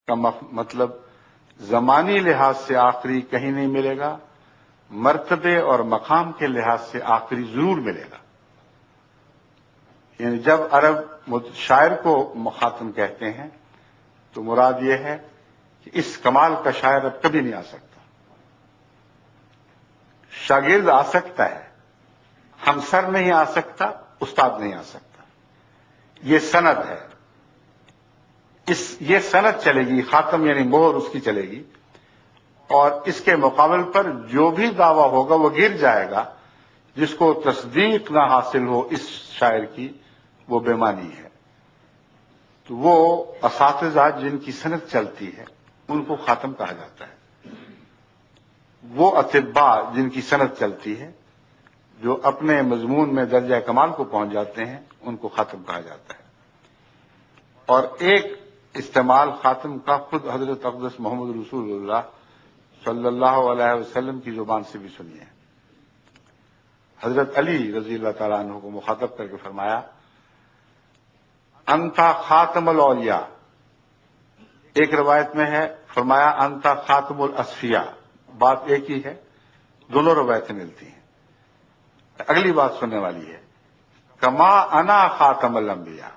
کا مطلب زمانی لحاظ سے آخری کہیں نہیں ملے گا، مرتبے اور مقام کے لحاظ سے آخری ضرور ملے گا۔ یعنی جب عرب شاعر کو خاتم کہتے ہیں تو مراد یہ ہے کہ اس کمال کا شاعر اب کبھی نہیں آ سکتا۔ شاگرد آ سکتا ہے، ہمسر نہیں آ سکتا، استاد نہیں آ سکتا۔ یہ سند ہے، یہ سند چلے گی، خاتم یعنی مہر اس کی چلے گی، اور اس کے مقابل پر جو بھی دعویٰ ہوگا وہ گر جائے گا۔ جس کو تصدیق نہ حاصل ہو اس شاعر کی، وہ بے معنی ہے۔ تو وہ اساتذہ جن کی سند چلتی ہے ان کو خاتم کہا جاتا ہے۔ وہ اطباء جن کی سند چلتی ہے، جو اپنے مضمون میں درجہ کمال کو پہنچ جاتے ہیں، ان کو خاتم کہا جاتا ہے۔ اور ایک استعمال خاتم کا خود حضرت اقدس محمد رسول اللہ صلی اللہ علیہ وسلم کی زبان سے بھی سنیے۔ حضرت علی رضی اللہ تعالیٰ عنہ کو مخاطب کر کے فرمایا، انتا خاتم الاولیاء۔ ایک روایت میں ہے فرمایا انتا خاتم الاصفیاء۔ بات ایک ہی ہے، دونوں روایتیں ملتی ہیں۔ اگلی بات سننے والی ہے، کما انا خاتم الانبیاء۔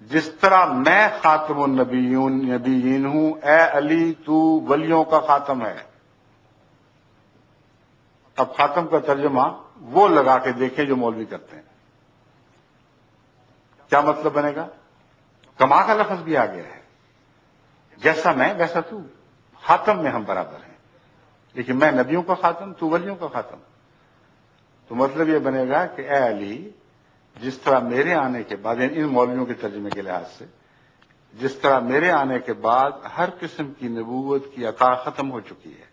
جس طرح میں خاتم النبیین ہوں، اے علی تو ولیوں کا خاتم ہے۔ اب خاتم کا ترجمہ وہ لگا کے دیکھیں جو مولوی کرتے ہیں۔ کیا مطلب بنے گا؟ کما کا لفظ بھی آ گیا ہے، جیسا میں ویسا تو، خاتم میں ہم برابر ہیں، لیکن میں نبیوں کا خاتم، تو ولیوں کا خاتم۔ تو مطلب یہ بنے گا کہ اے علی، جس طرح میرے آنے کے بعد، ان مولویوں کے ترجمے کے لحاظ سے، جس طرح میرے آنے کے بعد ہر قسم کی نبوت کی عطا ختم ہو چکی ہے،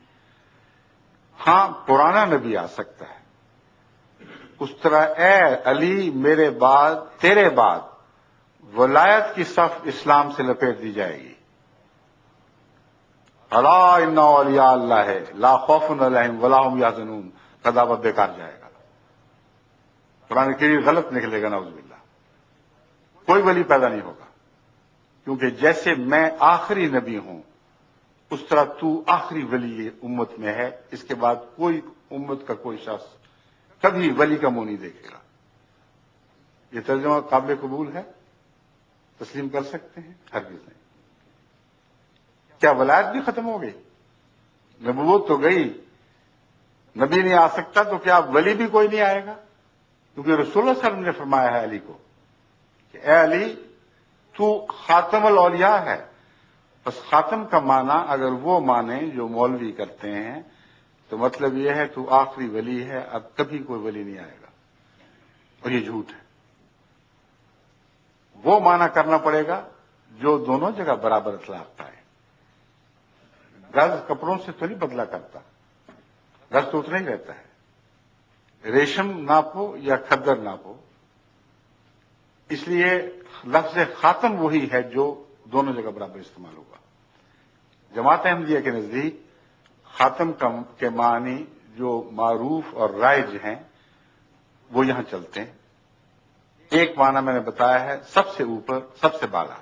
ہاں پرانا نبی آ سکتا ہے، اس طرح اے علی میرے بعد، تیرے بعد ولایت کی صف اسلام سے لپیٹ دی جائے گی۔ الا ان اولیاء اللہ ہے لا خوف علیہم ولا هم یحزنون کا دعویٰ بیکار جائے گا، قرآن کریم غلط نکلے گا، نعوذ باللہ۔ کوئی ولی پیدا نہیں ہوگا، کیونکہ جیسے میں آخری نبی ہوں اس طرح تو آخری ولی امت میں ہے۔ اس کے بعد کوئی امت کا کوئی شخص کبھی ولی کا منہ نہیں دیکھے گا۔ یہ ترجمہ قابل قبول ہے؟ تسلیم کر سکتے ہیں؟ ہرگز نہیں۔ کیا ولایت بھی ختم ہو گئی؟ نبوت تو گئی، نبی نہیں آ سکتا، تو کیا ولی بھی کوئی نہیں آئے گا؟ کیونکہ رسول اللہ صلی اللہ علیہ وسلم نے فرمایا ہے علی کو کہ اے علی تو خاتم الاولیاء ہے۔ بس خاتم کا معنی اگر وہ معنی جو مولوی کرتے ہیں تو مطلب یہ ہے تو آخری ولی ہے، اب کبھی کوئی ولی نہیں آئے گا، اور یہ جھوٹ ہے۔ وہ معنی کرنا پڑے گا جو دونوں جگہ برابر اطلاق پائے۔ گز کپڑوں سے تو نہیں بدلا کرتا، گز تو اتنا ہی رہتا ہے۔ ریشم ناپو یا کھدر ناپو۔ اس لیے لفظ خاتم وہی ہے جو دونوں جگہ برابر استعمال ہوگا۔ جماعت احمدیہ کے نزدیک خاتم کے معنی جو معروف اور رائج ہیں وہ یہاں چلتے ہیں۔ ایک معنی میں نے بتایا ہے سب سے اوپر، سب سے بالا،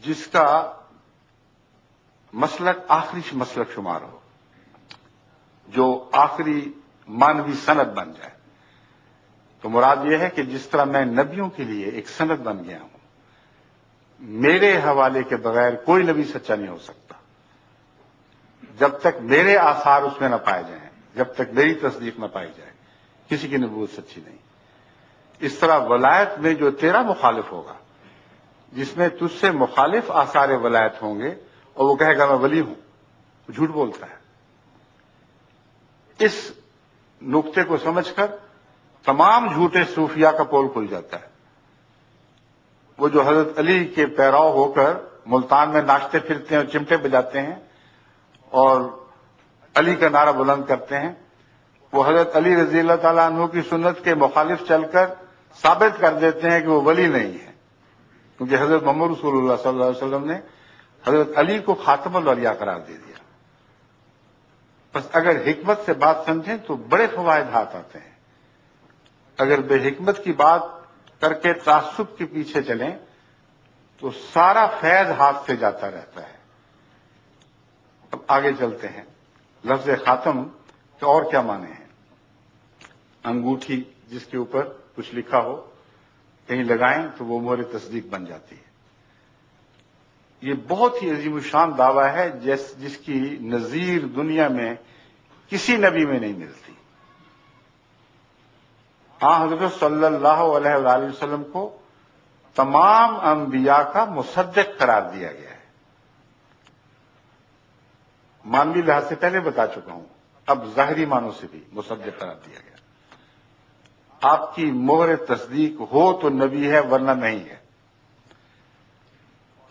جس کا مسلک آخری مسلک شمار ہو، جو آخری مانوی سند بن جائے۔ تو مراد یہ ہے کہ جس طرح میں نبیوں کے لیے ایک سند بن گیا ہوں، میرے حوالے کے بغیر کوئی نبی سچا نہیں ہو سکتا جب تک میرے آثار اس میں نہ پائے جائیں، جب تک میری تصدیق نہ پائی جائے، کسی کی نبوت سچی نہیں۔ اس طرح ولایت میں جو تیرا مخالف ہوگا، جس میں تجھ سے مخالف آثار ولایت ہوں گے اور وہ کہے گا میں ولی ہوں، وہ جھوٹ بولتا ہے۔ اس نقطے کو سمجھ کر تمام جھوٹے صوفیاء کا پول کھل جاتا ہے۔ وہ جو حضرت علی کے پیراؤ ہو کر ملتان میں ناچتے پھرتے ہیں اور چمٹے بجاتے ہیں اور علی کا نعرہ بلند کرتے ہیں، وہ حضرت علی رضی اللہ تعالیٰ عنہ کی سنت کے مخالف چل کر ثابت کر دیتے ہیں کہ وہ ولی نہیں ہے، کیونکہ حضرت محمد رسول اللہ صلی اللہ علیہ وسلم نے حضرت علی کو خاتم الاولیاء قرار دے دیا۔ بس اگر حکمت سے بات سمجھیں تو بڑے فوائد ہاتھ آتے ہیں، اگر بے حکمت کی بات کر کے تعصب کے پیچھے چلیں تو سارا فیض ہاتھ سے جاتا رہتا ہے۔ اب آگے چلتے ہیں، لفظ خاتم کے اور کیا معنی ہیں؟ انگوٹھی جس کے اوپر کچھ لکھا ہو، کہیں لگائیں تو وہ مہر تصدیق بن جاتی ہے۔ یہ بہت ہی عظیم الشان دعویٰ ہے جس کی نظیر دنیا میں کسی نبی میں نہیں ملتی۔ حضرت صلی اللہ علیہ وآلہ وسلم کو تمام انبیاء کا مصدق قرار دیا گیا ہے۔ مانوی لحاظ سے پہلے بتا چکا ہوں، اب ظاہری معنوں سے بھی مصدق قرار دیا گیا۔ آپ کی مہر تصدیق ہو تو نبی ہے، ورنہ نہیں ہے۔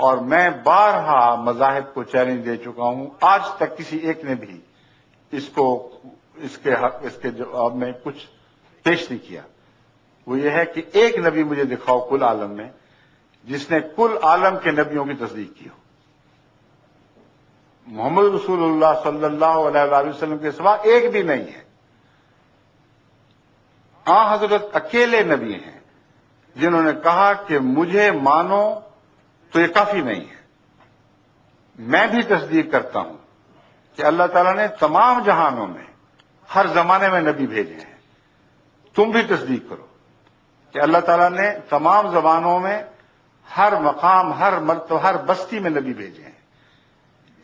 اور میں بارہا مذاہب کو چیلنج دے چکا ہوں، آج تک کسی ایک نے بھی اس کے جواب میں کچھ پیش نہیں کیا۔ وہ یہ ہے کہ ایک نبی مجھے دکھاؤ کل عالم میں جس نے کل عالم کے نبیوں کی تصدیق کی ہو۔ محمد رسول اللہ صلی اللہ علیہ وآلہ وسلم کے سوا ایک بھی نہیں ہے۔ حضرت اکیلے نبی ہیں جنہوں نے کہا کہ مجھے مانو تو یہ کافی نہیں ہے، میں بھی تصدیق کرتا ہوں کہ اللہ تعالیٰ نے تمام جہانوں میں ہر زمانے میں نبی بھیجے ہیں۔ تم بھی تصدیق کرو کہ اللہ تعالیٰ نے تمام زبانوں میں ہر مقام، ہر مرتبہ، ہر بستی میں نبی بھیجے ہیں۔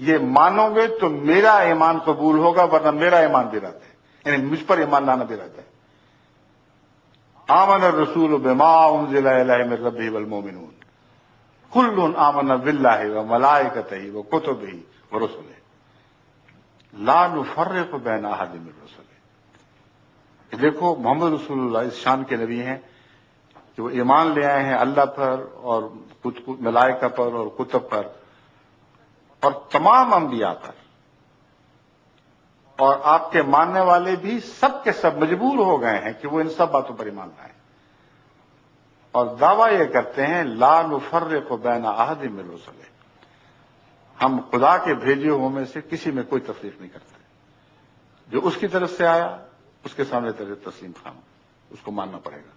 یہ مانو گے تو میرا ایمان قبول ہوگا، ورنہ میرا ایمان بھی رد ہے، یعنی مجھ پر ایمان لانا بھی رد ہے۔ آمن الرسول بما انزل الیہ من ربہ والمؤمنون کل آمن باللہ وملائکتہ وکتبہ ورسلہ لا نفرق بین احد من رسلہ۔ دیکھو محمد رسول اللہ اس شان کے نبی ہیں کہ وہ ایمان لے آئے ہیں اللہ پر اور ملائکہ پر اور کتب پر اور تمام انبیاء پر، اور آپ کے ماننے والے بھی سب کے سب مجبور ہو گئے ہیں کہ وہ ان سب باتوں پر ایمان لائیں، اور دعویٰ یہ کرتے ہیں لا نفرق بین احد من رسلہ، ہم خدا کے بھیجے ہوئے میں سے کسی میں کوئی تفریق نہیں کرتے، جو اس کی طرف سے آیا اس کے سامنے تسلیم خام، اس کو ماننا پڑے گا۔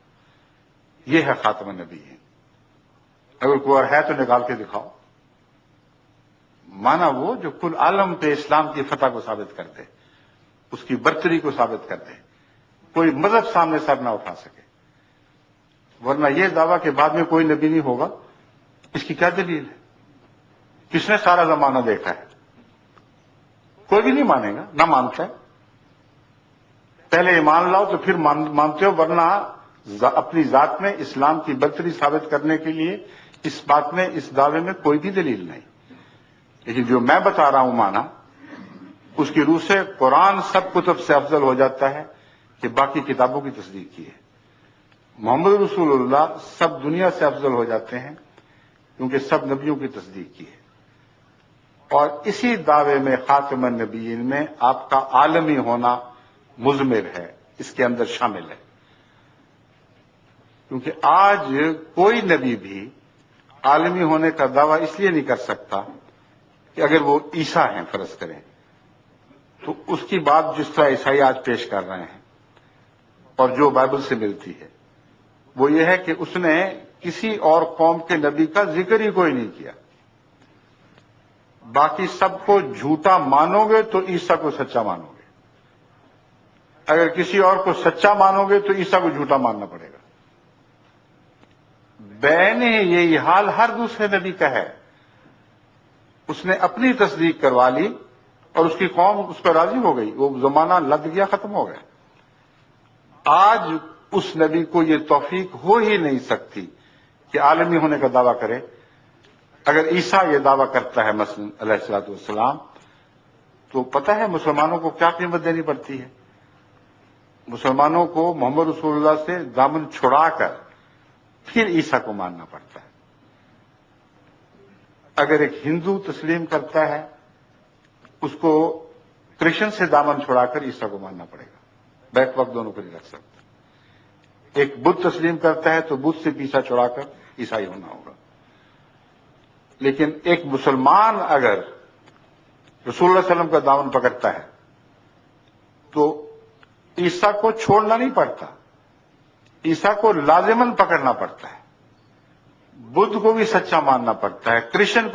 یہ ہے خاتم النبی ہے۔ اگر کوئی اور ہے تو نکال کے دکھاؤ۔ مانا وہ جو کل عالم پہ اسلام کی فتح کو ثابت کر دے، اس کی برتری کو ثابت کر دے، کوئی مذہب سامنے سر نہ اٹھا سکے۔ ورنہ یہ دعویٰ کہ بعد میں کوئی نبی نہیں ہوگا، اس کی کیا دلیل ہے؟ کس نے سارا زمانہ دیکھا ہے؟ کوئی بھی نہیں مانے گا، نہ مانتا ہے۔ پہلے ایمان لاؤ تو پھر مانتے ہو، ورنہ اپنی ذات میں اسلام کی برتری ثابت کرنے کے لیے اس بات میں، اس دعوے میں کوئی بھی دلیل نہیں۔ لیکن جو میں بتا رہا ہوں مانا، اس کی روح سے قرآن سب کتب سے افضل ہو جاتا ہے کہ باقی کتابوں کی تصدیق کی ہے۔ محمد رسول اللہ سب دنیا سے افضل ہو جاتے ہیں کیونکہ سب نبیوں کی تصدیق کی ہے۔ اور اسی دعوے میں خاتم النبیین میں آپ کا عالمی ہونا مضمر ہے، اس کے اندر شامل ہے۔ کیونکہ آج کوئی نبی بھی عالمی ہونے کا دعویٰ اس لیے نہیں کر سکتا کہ اگر وہ عیسیٰ ہیں فرض کریں تو اس کی بات جس طرح عیسائی آج پیش کر رہے ہیں اور جو بائبل سے ملتی ہے وہ یہ ہے کہ اس نے کسی اور قوم کے نبی کا ذکر ہی کوئی نہیں کیا۔ باقی سب کو جھوٹا مانو گے تو عیسیٰ کو سچا مانو گے، اگر کسی اور کو سچا مانو گے تو عیسیٰ کو جھوٹا ماننا پڑے گا۔ بین یہی حال ہر دوسرے نبی کا ہے، اس نے اپنی تصدیق کروا لی اور اس کی قوم اس پر راضی ہو گئی، وہ زمانہ لد گیا، ختم ہو گیا۔ آج اس نبی کو یہ توفیق ہو ہی نہیں سکتی کہ عالمی ہونے کا دعویٰ کرے۔ اگر عیسیٰ یہ دعویٰ کرتا ہے مثلا علیہ الصلوۃ والسلام، تو پتہ ہے مسلمانوں کو کیا قیمت دینی پڑتی ہے؟ مسلمانوں کو محمد رسول اللہ سے دامن چھڑا کر پھر عیسیٰ کو ماننا پڑتا ہے۔ اگر ایک ہندو تسلیم کرتا ہے اس کو کرسچن سے دامن چھڑا کر عیسیٰ کو ماننا پڑے گا، بیک وقت دونوں کو نہیں رکھ سکتا۔ ایک بدھ تسلیم کرتا ہے تو بدھ سے پیچھا چھڑا کر عیسائی ہونا ہوگا۔ لیکن ایک مسلمان اگر رسول اللہ علیہ وسلم کا دامن پکڑتا ہے تو عیسیٰ کو چھوڑنا نہیں پڑتا، عیسیٰ کو لازماً پکڑنا پڑتا ہے۔ بدھ کو بھی سچا ماننا پڑتا ہے، کرشن